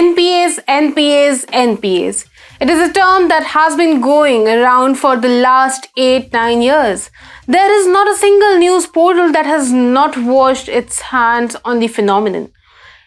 NPAs, NPAs, NPAs. It is a term that has been going around for the last 8-9 years. There is not a single news portal that has not washed its hands on the phenomenon.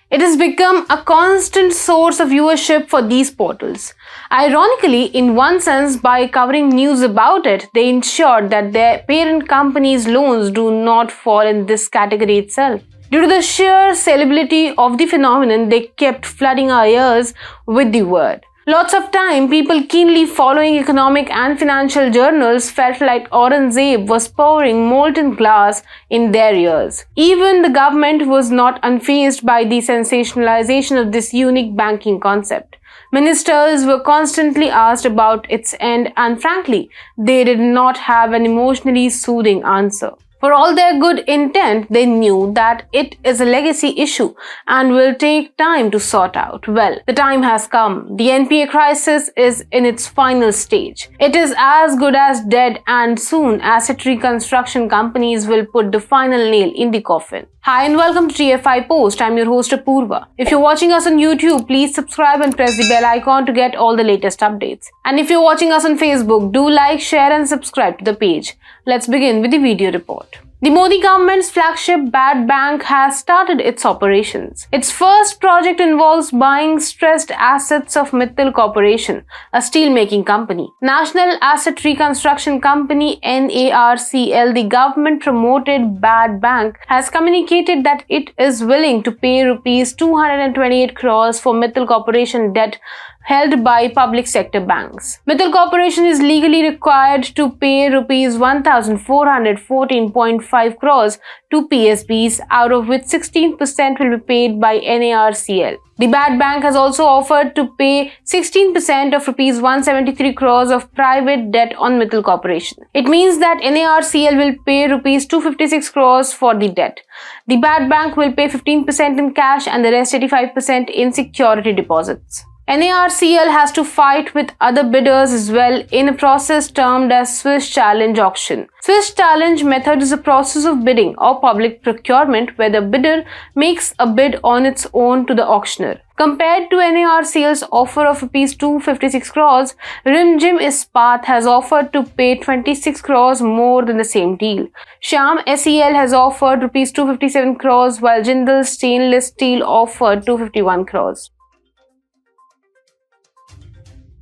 It has become a constant source of viewership for these portals. Ironically, in one sense, by covering news about it, they ensured that their parent company's loans do not fall in this category itself. Due to the sheer celebrity of the phenomenon, they kept flooding our ears with the word. Lots of time, people keenly following economic and financial journals felt like Aurangzeb was pouring molten glass in their ears. Even the government was not unfazed by the sensationalization of this unique banking concept. Ministers were constantly asked about its end, and frankly, they did not have an emotionally soothing answer. For all their good intent, they knew that it is a legacy issue and will take time to sort out. Well, the time has come. The NPA crisis is in its final stage. It is as good as dead, and soon Asset Reconstruction Companies will put the final nail in the coffin. Hi and welcome to TFIPost. I'm your host Apurva. If you're watching us on YouTube, please subscribe and press the bell icon to get all the latest updates. And if you're watching us on Facebook, do like, share and subscribe to the page. Let's begin with the video report. The Modi government's flagship Bad Bank has started its operations. Its first project involves buying stressed assets of Mittal Corporation, a steelmaking company. National Asset Reconstruction Company (NARCL), the government-promoted Bad Bank, has communicated that it is willing to pay Rs 228 crores for Mittal Corporation debt held by public sector banks. Mittal Corporation is legally required to pay Rs 1,414.5 crores to PSBs, out of which 16% will be paid by NARCL. The Bad Bank has also offered to pay 16% of Rs 173 crores of private debt on Mittal Corporation. It means that NARCL will pay Rs 256 crores for the debt. The Bad Bank will pay 15% in cash and the rest 85% in security deposits. NARCL has to fight with other bidders as well in a process termed as Swiss challenge auction. Swiss challenge method is a process of bidding or public procurement where the bidder makes a bid on its own to the auctioneer. Compared to NARCL's offer of Rs 256 crores, Rimjhim Ispat has offered to pay 26 crores more than the same deal. Shyam SEL has offered Rs 257 crores while Jindal Stainless Steel offered 251 crores.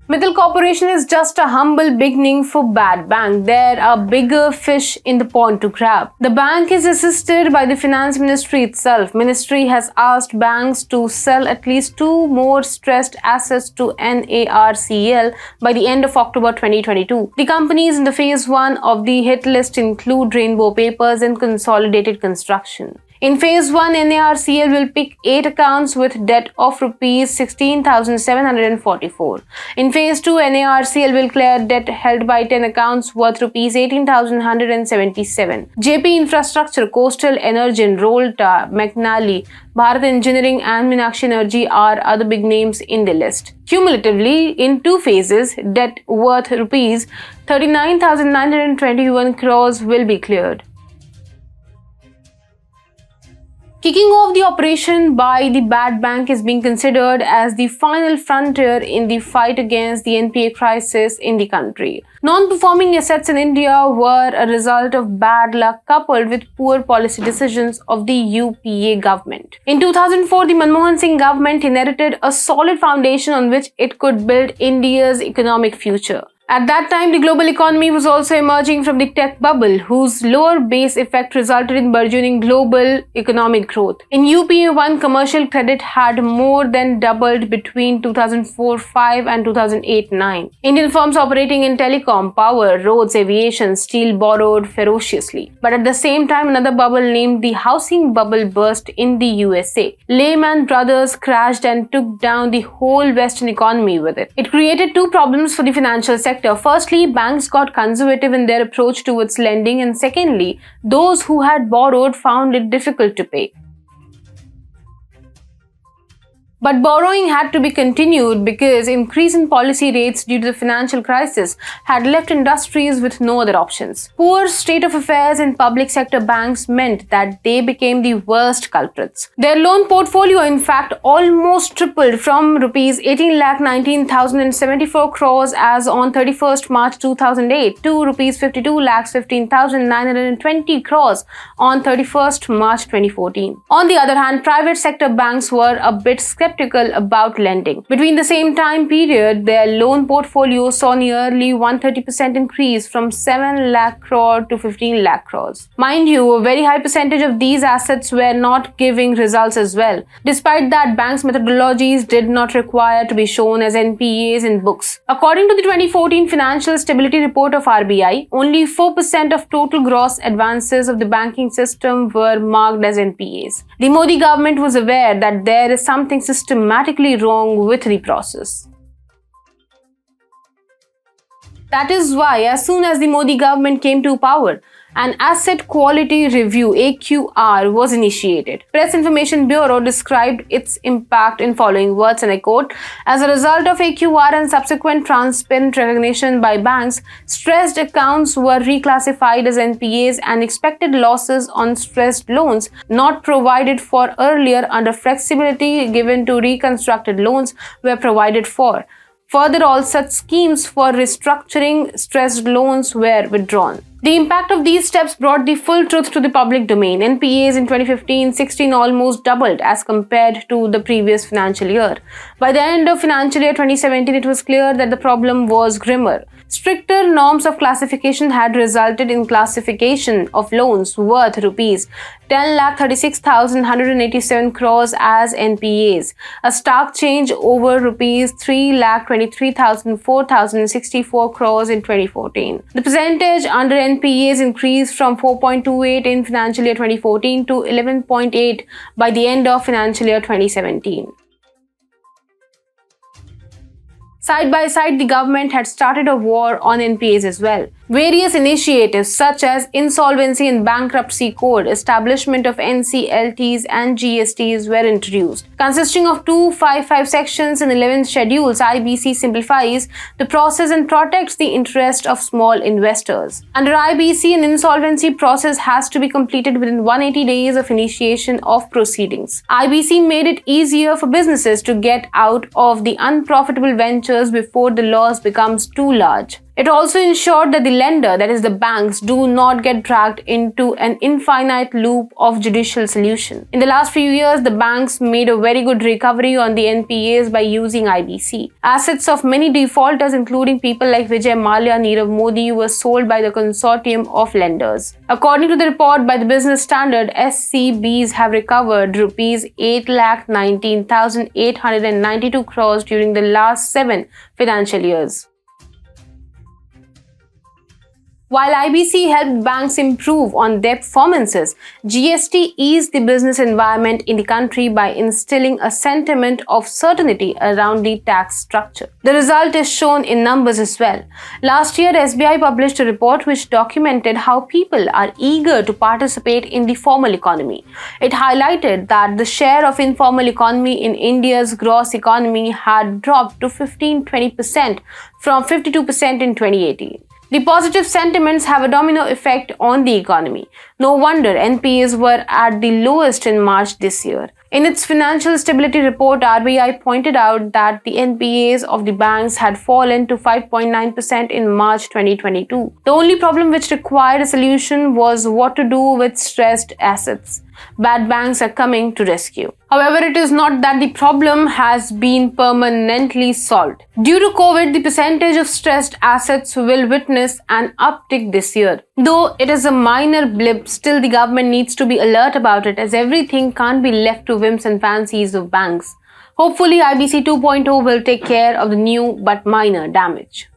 Mittal Corporation is just a humble beginning for Bad Bank. There are bigger fish in the pond to grab. The bank is assisted by the Finance Ministry itself. Ministry has asked banks to sell at least 2 more stressed assets to NARCL by the end of October 2022. The companies in the phase 1 of the hit list include Rainbow Papers and Consolidated Construction. In phase 1, NARCL will pick 8 accounts with debt of Rs 16,744. In phase 2, NARCL will clear debt held by 10 accounts worth Rs 18,177. JP Infrastructure, Coastal Energy, Rolta, McNally, Bharat Engineering and Meenakshi Energy are other big names in the list. Cumulatively, in 2 phases, debt worth Rs 39,921 crores will be cleared. Kicking off the operation by the Bad Bank is being considered as the final frontier in the fight against the NPA crisis in the country. Non-performing assets in India were a result of bad luck coupled with poor policy decisions of the UPA government. In 2004, the Manmohan Singh government inherited a solid foundation on which it could build India's economic future. At that time, the global economy was also emerging from the tech bubble, whose lower base effect resulted in burgeoning global economic growth. In UPA1, commercial credit had more than doubled between 2004-05 and 2008-09. Indian firms operating in telecom, power, roads, aviation, steel borrowed ferociously. But at the same time, another bubble named the housing bubble burst in the USA. Lehman Brothers crashed and took down the whole Western economy with it. It created 2 problems for the financial sector. Firstly, banks got conservative in their approach towards lending, and secondly, those who had borrowed found it difficult to pay. But borrowing had to be continued because increase in policy rates due to the financial crisis had left industries with no other options. Poor state of affairs in public sector banks meant that they became the worst culprits. Their loan portfolio, in fact, almost tripled from rupees 18,19,074 crores as on 31st March 2008 to rupees 52,15,920 crores on 31st March 2014. On the other hand, private sector banks were a bit skeptical about lending. Between the same time period, their loan portfolio saw nearly 130% increase from 7 lakh crore to 15 lakh crores. Mind you, a very high percentage of these assets were not giving results as well. Despite that, banks' methodologies did not require to be shown as NPAs in books. According to the 2014 Financial Stability Report of RBI, only 4% of total gross advances of the banking system were marked as NPAs. The Modi government was aware that there is something systematically wrong with the process. That is why, as soon as the Modi government came to power, an Asset Quality Review (AQR) was initiated. Press Information Bureau described its impact in following words, and I quote, "As a result of AQR and subsequent transparent recognition by banks, stressed accounts were reclassified as NPAs and expected losses on stressed loans not provided for earlier under flexibility given to reconstructed loans were provided for. Further, all such schemes for restructuring stressed loans were withdrawn." The impact of these steps brought the full truth to the public domain. NPAs in 2015-16 almost doubled as compared to the previous financial year. By the end of financial year 2017, it was clear that the problem was grimmer. Stricter norms of classification had resulted in classification of loans worth rupees 10,36,187 crores as NPAs, a stark change over rupees 3,23,064 crores in 2014. The percentage under NPAs increased from 4.28 in financial year 2014 to 11.8 by the end of financial year 2017. Side by side, the government had started a war on NPAs as well. Various initiatives such as Insolvency and Bankruptcy Code, establishment of NCLTs and GSTs were introduced. Consisting of 255 sections and 11 schedules, IBC simplifies the process and protects the interest of small investors. Under IBC, an insolvency process has to be completed within 180 days of initiation of proceedings. IBC made it easier for businesses to get out of the unprofitable ventures before the loss becomes too large. It also ensured that the lender, that is the banks, do not get dragged into an infinite loop of judicial solution. In the last few years, the banks made a very good recovery on the NPAs by using IBC. Assets of many defaulters, including people like Vijay Mallya, Nirav Modi, were sold by the consortium of lenders. According to the report by the Business Standard, SCBs have recovered rupees 8,19,892 crores during the last 7 financial years. While IBC helped banks improve on their performances, GST eased the business environment in the country by instilling a sentiment of certainty around the tax structure. The result is shown in numbers as well. Last year, SBI published a report which documented how people are eager to participate in the formal economy. It highlighted that the share of informal economy in India's gross economy had dropped to 15-20% from 52% in 2018. The positive sentiments have a domino effect on the economy. No wonder NPAs were at the lowest in March this year. In its financial stability report, RBI pointed out that the NPAs of the banks had fallen to 5.9% in March 2022. The only problem which required a solution was what to do with stressed assets. Bad banks are coming to rescue. However, it is not that the problem has been permanently solved. Due to COVID, the percentage of stressed assets will witness an uptick this year. Though it is a minor blip, still the government needs to be alert about it, as everything can't be left to whims and fancies of banks. Hopefully, IBC 2.0 will take care of the new but minor damage.